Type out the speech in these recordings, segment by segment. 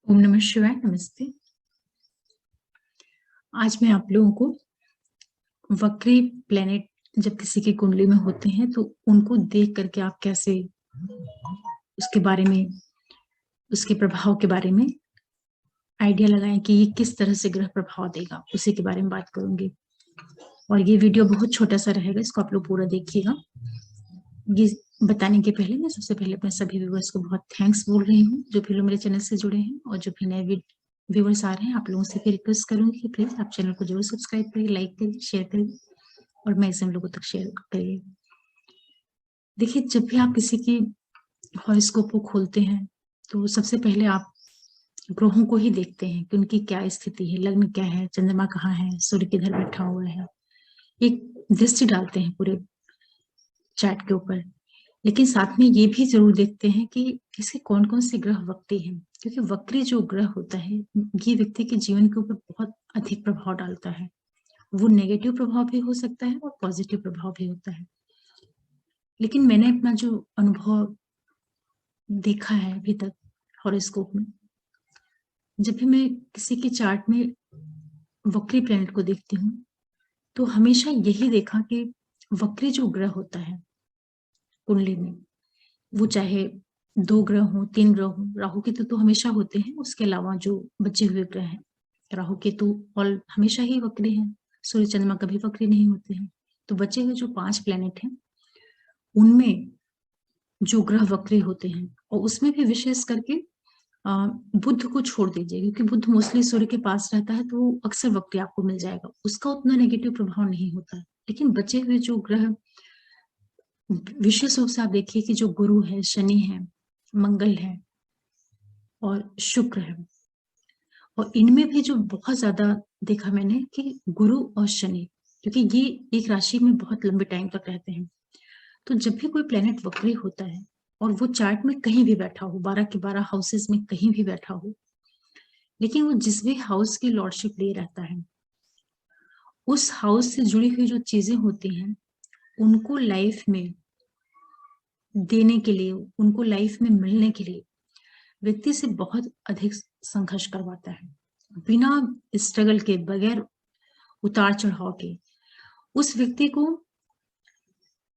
ओम नमः शिवाय। नमस्ते। आज मैं आप लोगों को वक्री प्लेनेट जब किसी की कुंडली में होते हैं तो उनको देख करके आप कैसे उसके बारे में, उसके प्रभाव के बारे में आइडिया लगाएं कि ये किस तरह से ग्रह प्रभाव देगा, उसी के बारे में बात करूंगी। और ये वीडियो बहुत छोटा सा रहेगा, इसको आप लोग पूरा देखिएगा। ये बताने के पहले मैं सबसे पहले अपने सभी व्यूवर्स को बहुत थैंक्स बोल रही हूँ जो भी लोग मेरे चैनल से जुड़े हैं, और जो भी नए व्यूवर्स आ रहे हैं, आप लोगों से भी रिक्वेस्ट करूंगी कि प्लीज आप चैनल को जरूर सब्सक्राइब करिए, लाइक करिए, शेयर करिए और मैक्सिमम लोगों तक शेयर करिए। देखिए, जब भी आप किसी की हॉरोस्कोप को खोलते हैं तो सबसे पहले आप ग्रहों को ही देखते हैं कि उनकी क्या स्थिति है, लग्न क्या है, चंद्रमा कहाँ है, सूर्य किधर बैठा हुआ है, एक दृष्टि डालते हैं पूरे चार्ट के ऊपर। लेकिन साथ में ये भी जरूर देखते हैं कि इसके कौन कौन से ग्रह वक्री हैं, क्योंकि वक्री जो ग्रह होता है ये व्यक्ति के जीवन के ऊपर बहुत अधिक प्रभाव डालता है। वो नेगेटिव प्रभाव भी हो सकता है और पॉजिटिव प्रभाव भी होता है। लेकिन मैंने अपना जो अनुभव देखा है अभी तक हॉरोस्कोप में, जब भी मैं किसी के चार्ट में वक्री प्लैनेट को देखती हूँ तो हमेशा यही देखा कि वक्री जो ग्रह होता है कुंडली में, वो चाहे 2 ग्रह हो, 3 ग्रह हो, राहु केतु तो हमेशा होते हैं, उसके अलावा जो बचे हुए ग्रह हैं, राहु केतु और हमेशा ही वक्री हैं, सूर्य चंद्रमा कभी वक्री नहीं होते हैं। तो बचे हुए जो 5 प्लैनेट हैं उनमें जो ग्रह वक्री होते हैं, और उसमें भी विशेष करके बुध को छोड़ दीजिए, क्योंकि बुध मोस्टली सूर्य के पास रहता है तो वो अक्सर वक्री आपको मिल जाएगा, उसका उतना नेगेटिव प्रभाव नहीं होता है। लेकिन बचे हुए जो ग्रह, विशेष रूप से आप देखिए कि जो गुरु है, शनि है, मंगल है और शुक्र है, और इनमें भी जो बहुत ज्यादा देखा मैंने कि गुरु और शनि, क्योंकि ये एक राशि में बहुत लंबे टाइम तक रहते हैं, तो जब भी कोई प्लेनेट वक्री होता है और वो चार्ट में कहीं भी बैठा हो, 12 के 12 हाउसेस में कहीं भी बैठा हो, लेकिन वो जिस भी हाउस की लॉर्डशिप लिए रहता है, उस हाउस से जुड़ी हुई जो चीजें होती हैं उनको लाइफ में देने के लिए, उनको लाइफ में मिलने के लिए व्यक्ति से बहुत अधिक संघर्ष करवाता है, बिना स्ट्रगल के, बगैर उतार चढ़ाव के। उस व्यक्ति को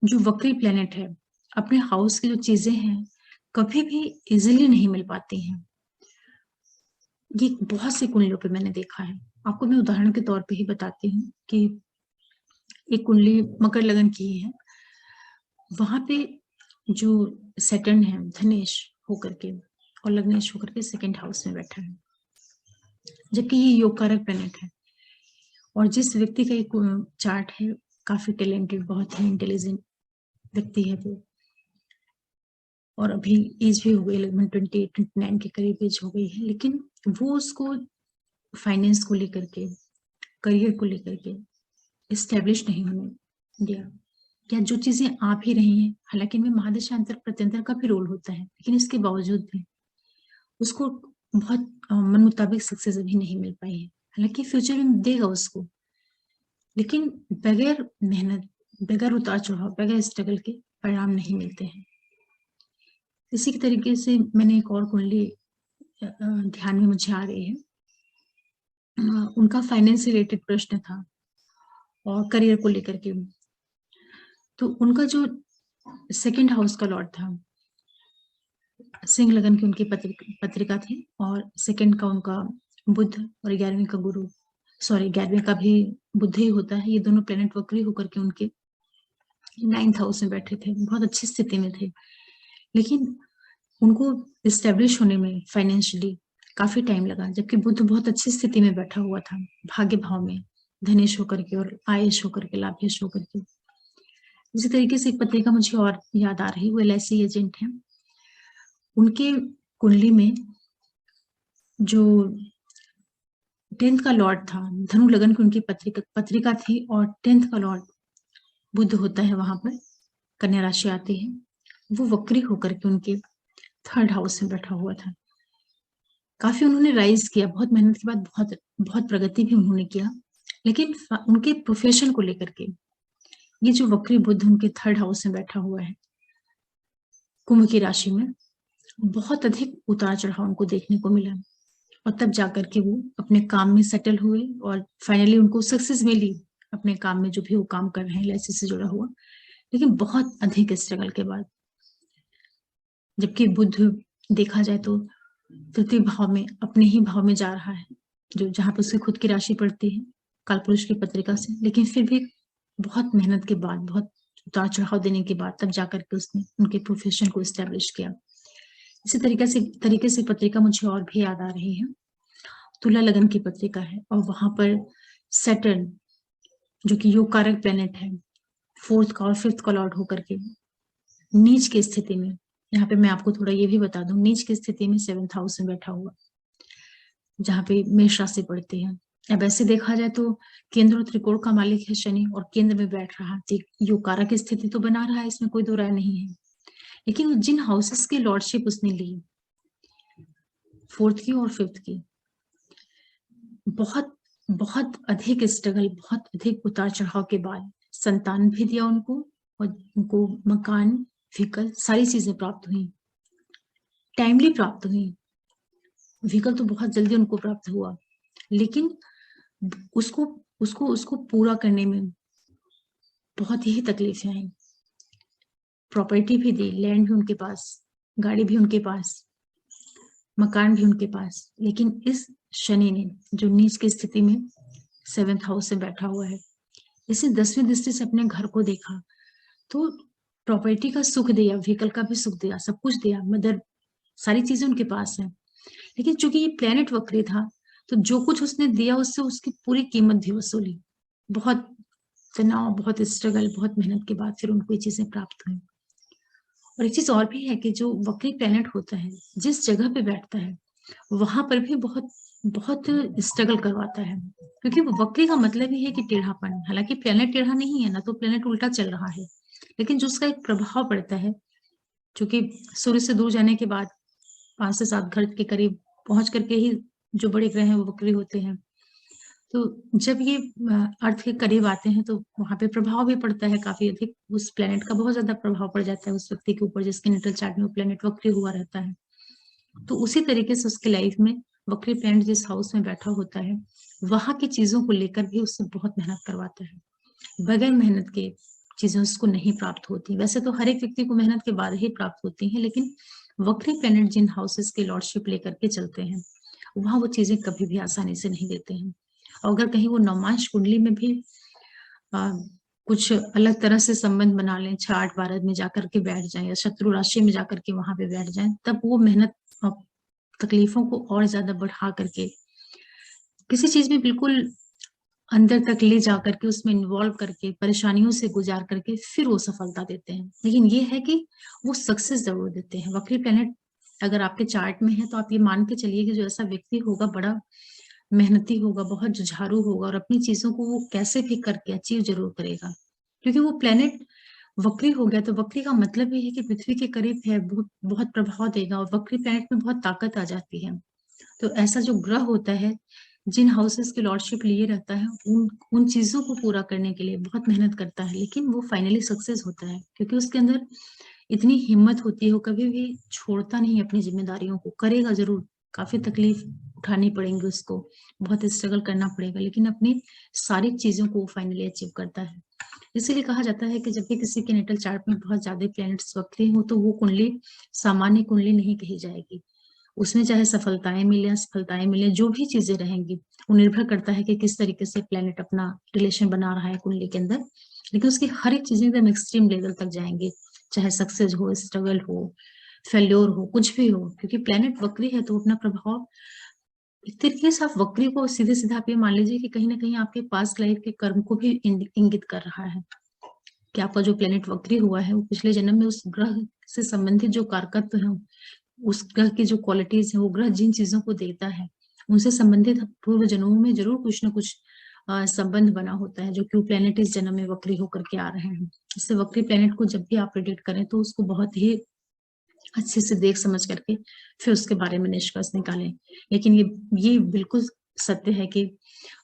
जो वक्री प्लेनेट है, अपने हाउस की जो चीजें हैं कभी भी इजीली नहीं मिल पाती हैं। ये बहुत सी कुंडलियों पे मैंने देखा है। आपको मैं उदाहरण के तौर पे ही बताती हूँ कि एक कुंडली मकर लगन की है, वहां पे जो सैटर्न है धनेश होकर के और लग्नेश होकर के सेकंड हाउस में बैठा है, जबकि ये योग कारक प्लेनेट है। और जिस व्यक्ति का एक चार्ट है, काफी टैलेंटेड, बहुत ही इंटेलिजेंट व्यक्ति है वो, और अभी एज भी हो गई, लगभग 28-29 के करीब एज हो गई है, लेकिन वो उसको फाइनेंस को लेकर के, करियर को लेकर के इस्टेब्लिश नहीं होने दिया। या जो चीजें आ भी रही हैं, हालांकि इनमें महादशांतर प्रत्यंतर का भी रोल होता है, लेकिन इसके बावजूद भी उसको बहुत मन मुताबिक सक्सेस अभी नहीं मिल पाई है। हालांकि फ्यूचर में देगा उसको, लेकिन बगैर मेहनत, बगैर उतार चढ़ाव, बगैर स्ट्रगल के परिणाम नहीं मिलते हैं। इसी के तरीके से मैंने एक और कुंडली ध्यान में मुझे आ रही है। उनका फाइनेंस रिलेटेड प्रश्न था और करियर को लेकर के। तो उनका जो सेकंड हाउस का लॉर्ड था, सिंह लगन की उनकी पत्रिका थी, और सेकंड का उनका बुध और 11वीं का गुरु, सॉरी 11वीं का भी बुध ही होता है। ये दोनों प्लेनेट वक्री होकर के उनके 9th हाउस में बैठे थे, बहुत अच्छी स्थिति में थे, लेकिन उनको इस्टेब्लिश होने में फाइनेंशियली काफी टाइम लगा, जबकि बुध बहुत अच्छी स्थिति में बैठा हुआ था, भाग्य भाव में, धनेश होकर के और आयश होकर के, लाभेश होकर के। इसी तरीके से एक पत्रिका मुझे और याद आ रही, वो LIC एजेंट है। उनके कुंडली में जो 10th का लॉर्ड था, धनु लगन की उनकी पत्रिका थी, और 10th का लॉर्ड बुध होता है, वहां पर कन्या राशि आती है, वो वक्री होकर के उनके 3rd हाउस में बैठा हुआ था। काफी उन्होंने राइज किया, बहुत मेहनत के बाद बहुत बहुत प्रगति भी उन्होंने किया, लेकिन उनके प्रोफेशन को लेकर के ये जो वक्री बुध उनके 3rd हाउस में बैठा हुआ है कुंभ की राशि में, बहुत अधिक उतार चढ़ाव उनको देखने को मिला। और तब जाकर के वो अपने काम में सेटल हुए और फाइनली उनको सक्सेस मिली अपने काम में, जो भी वो काम कर रहे हैं एलआईसी से जुड़ा हुआ, लेकिन बहुत अधिक स्ट्रगल के बाद। जबकि बुध देखा जाए तो तृतीय भाव में, अपने ही भाव में जा रहा है, जो जहाँ पे उसकी खुद की राशि पड़ती है कालपुरुष की पत्रिका से, लेकिन फिर भी बहुत मेहनत के बाद, बहुत उतार चढ़ाव देने के बाद तब जाकर के उसने उनके प्रोफेशन को एस्टेब्लिश किया। इसी तरीके से पत्रिका मुझे और भी याद आ रही है, तुला लगन की पत्रिका है, और वहां पर सैटर्न, जो कि योग कारक प्लेनेट है, फोर्थ का और फिफ्थ का लॉर्ड होकर के नीच की स्थिति में, यहाँ पे मैं आपको थोड़ा ये भी बता दूं, नीच की स्थिति में 7th हाउस में बैठा हुआ, जहाँ पे मेष राशि पड़ती है। अब ऐसे देखा जाए तो केंद्र और त्रिकोण का मालिक है शनि, और केंद्र में बैठ रहा, योग कारक स्थिति तो बना रहा है, इसमें कोई दो राय नहीं है, लेकिन जिन हाउसेस की लॉर्डशिप उसने ली, फोर्थ की और फिफ्थ की, बहुत बहुत अधिक स्ट्रगल, बहुत अधिक उतार चढ़ाव के बाद संतान भी दिया उनको, और उनको मकान, व्हीकल, सारी चीजें प्राप्त हुई, टाइमली प्राप्त हुई। व्हीकल तो बहुत जल्दी उनको प्राप्त हुआ, लेकिन उसको उसको उसको पूरा करने में बहुत ही तकलीफें आई। प्रॉपर्टी भी दी, लैंड भी उनके पास, गाड़ी भी उनके पास, मकान भी उनके पास, लेकिन इस शनि ने, जो नीच की स्थिति में 7th हाउस से बैठा हुआ है, इसे 10वीं दृष्टि से अपने घर को देखा, तो प्रॉपर्टी का सुख दिया, व्हीकल का भी सुख दिया, सब कुछ दिया, मदर, सारी चीजें उनके पास है, लेकिन चूंकि ये प्लेनेट वक्री था, तो जो कुछ उसने दिया उससे उसकी पूरी कीमत भी वसूली। बहुत तनाव, बहुत स्ट्रगल, बहुत मेहनत के बाद फिर उनको ये चीजें प्राप्त हुई। और एक चीज और भी है कि जो वक्री प्लेनेट होता है, जिस जगह पे बैठता है वहां पर भी बहुत बहुत स्ट्रगल करवाता है, क्योंकि वक्री का मतलब ही है कि टेढ़ापन। हालांकि प्लेनेट टेढ़ा नहीं है ना, तो प्लेनेट उल्टा चल रहा है, लेकिन जो उसका एक प्रभाव पड़ता है, क्योंकि सूर्य से दूर जाने के बाद 5 से 7 घर के करीब पहुंच करके ही जो बड़े ग्रह हैं वो वक्री होते हैं, तो जब ये अर्थ के करीब आते हैं तो वहां पे प्रभाव भी पड़ता है काफी अधिक, उस प्लेनेट का बहुत ज्यादा प्रभाव पड़ जाता है उस व्यक्ति के ऊपर जिसके नेटल चार्ट में वो प्लेनेट वक्री हुआ रहता है। तो उसी तरीके से उसके लाइफ में वक्री प्लेनेट जिस हाउस में बैठा होता है, वहां की चीजों को लेकर भी उससे बहुत मेहनत करवाता है। बगैर मेहनत के चीजें उसको नहीं प्राप्त होती, वैसे तो हर एक व्यक्ति को मेहनत के बाद ही प्राप्त होती है, लेकिन वक्री प्लेनेट जिन हाउसेस की लॉर्डशिप लेकर के चलते हैं, वहां वो चीजें कभी भी आसानी से नहीं देते हैं। और अगर कहीं वो नवमांश कुंडली में भी आ, कुछ अलग तरह से संबंध बना लें, 6-8-12 में जाकर के बैठ जाएं, या शत्रु राशि में जाकर के वहां पे बैठ जाएं, तब वो मेहनत और तकलीफों को और ज्यादा बढ़ा करके किसी चीज में बिल्कुल अंदर तक ले जा करके उसमें इन्वॉल्व करके परेशानियों से गुजार करके फिर वो सफलता देते हैं। लेकिन ये है कि वो सक्सेस जरूर देते हैं। वक्री प्लेनेट अगर आपके चार्ट में है तो आप ये मान के चलिए कि जो ऐसा व्यक्ति होगा बड़ा मेहनती होगा, बहुत जुझारू होगा, और अपनी चीजों को वो कैसे भी करके अचीव जरूर करेगा, क्योंकि वो प्लेनेट वक्री हो गया। तो वक्री का मतलब ये है कि पृथ्वी के करीब है, बहुत बहुत प्रभाव देगा, और वक्री प्लेनेट में बहुत ताकत आ जाती है। तो ऐसा जो ग्रह होता है, जिन हाउसेस की लॉर्डशिप लिए रहता है, उन उन चीजों को पूरा करने के लिए बहुत मेहनत करता है, लेकिन वो फाइनली सक्सेस होता है, क्योंकि उसके अंदर इतनी हिम्मत होती है, वो कभी भी छोड़ता नहीं अपनी जिम्मेदारियों को, करेगा जरूर, काफी तकलीफ उठानी पड़ेंगी उसको, बहुत स्ट्रगल करना पड़ेगा, लेकिन अपनी सारी चीजों को फाइनली अचीव करता है। इसीलिए कहा जाता है कि जब भी किसी के नेटल चार्ट में बहुत ज्यादा प्लैनेट्स वक्री हो, तो वो कुंडली सामान्य कुंडली नहीं कही जाएगी। उसमें चाहे सफलताएं मिले, असफलताएं मिले, जो भी चीजें रहेंगी, वो निर्भर करता है कि किस तरीके से प्लेनेट अपना रिलेशन बना रहा है कुंडली के अंदर, लेकिन उसकी हर एक चीजें एकदम एक्सट्रीम लेवल तक जाएंगे, चाहे सक्सेस हो, स्ट्रगल हो, फेल्योर हो, कुछ भी हो, क्योंकि प्लेनेट वक्री है तो अपना प्रभाव एक तरीके से आप वक्री को सीधे सीधा आप ये मान लीजिए कि कहीं ना कहीं आपके पास्ट लाइफ के कर्म को भी इंगित कर रहा है, कि आपका जो प्लेनेट वक्री हुआ है वो पिछले जन्म में उस ग्रह से संबंधित जो कारकत्व है, उस ग्रह की जो क्वालिटीज है, वो ग्रह जिन चीजों को देता है, उनसे संबंधित पूर्व जन्मों में जरूर कुछ ना कुछ संबंध बना होता है, जो कि प्लेनेट इस जन्म में वक्री होकर के आ रहे हैं। इससे वक्री प्लेनेट को जब भी आप प्रेडिक्ट करें तो उसको बहुत ही अच्छे से देख समझ करके फिर उसके बारे में निष्कर्ष निकालें। लेकिन ये बिल्कुल सत्य है कि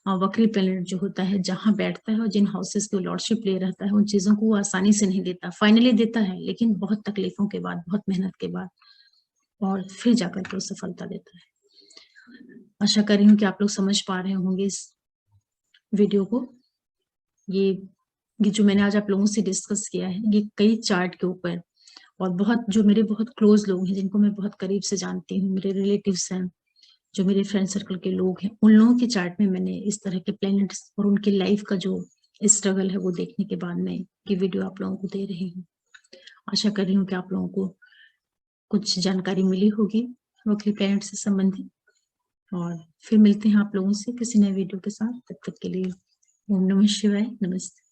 वक्री प्लेनेट जो होता है, जहां बैठता है और जिन हाउसेस की लॉर्डशिप ले रहता है, उन चीजों को वो आसानी से नहीं देता, फाइनली देता है, लेकिन बहुत तकलीफों के बाद, बहुत मेहनत के बाद, और फिर जाकर के वो सफलता देता है। आशा कर रही हूँ कि आप लोग समझ पा रहे होंगे इस वीडियो को। ये ये जो मैंने आज आप लोगों से डिस्कस किया है, ये कई चार्ट के ऊपर, और बहुत जो मेरे बहुत क्लोज लोग हैं, जिनको मैं बहुत करीब से जानती हूँ, मेरे रिलेटिव्स हैं, जो मेरे फ्रेंड सर्कल के लोग हैं, उन लोगों के चार्ट में मैंने इस तरह के प्लैनेट्स और उनकी लाइफ का जो स्ट्रगल है वो देखने के बाद मैं ये वीडियो आप लोगों को दे रही हूँ। आशा कर रही हूँ कि आप लोगों को कुछ जानकारी मिली होगी वोकली प्लैनेट से संबंधित, और फिर मिलते हैं आप लोगों से किसी नए वीडियो के साथ। तब तक के लिए ओम नमः शिवाय, नमस्ते।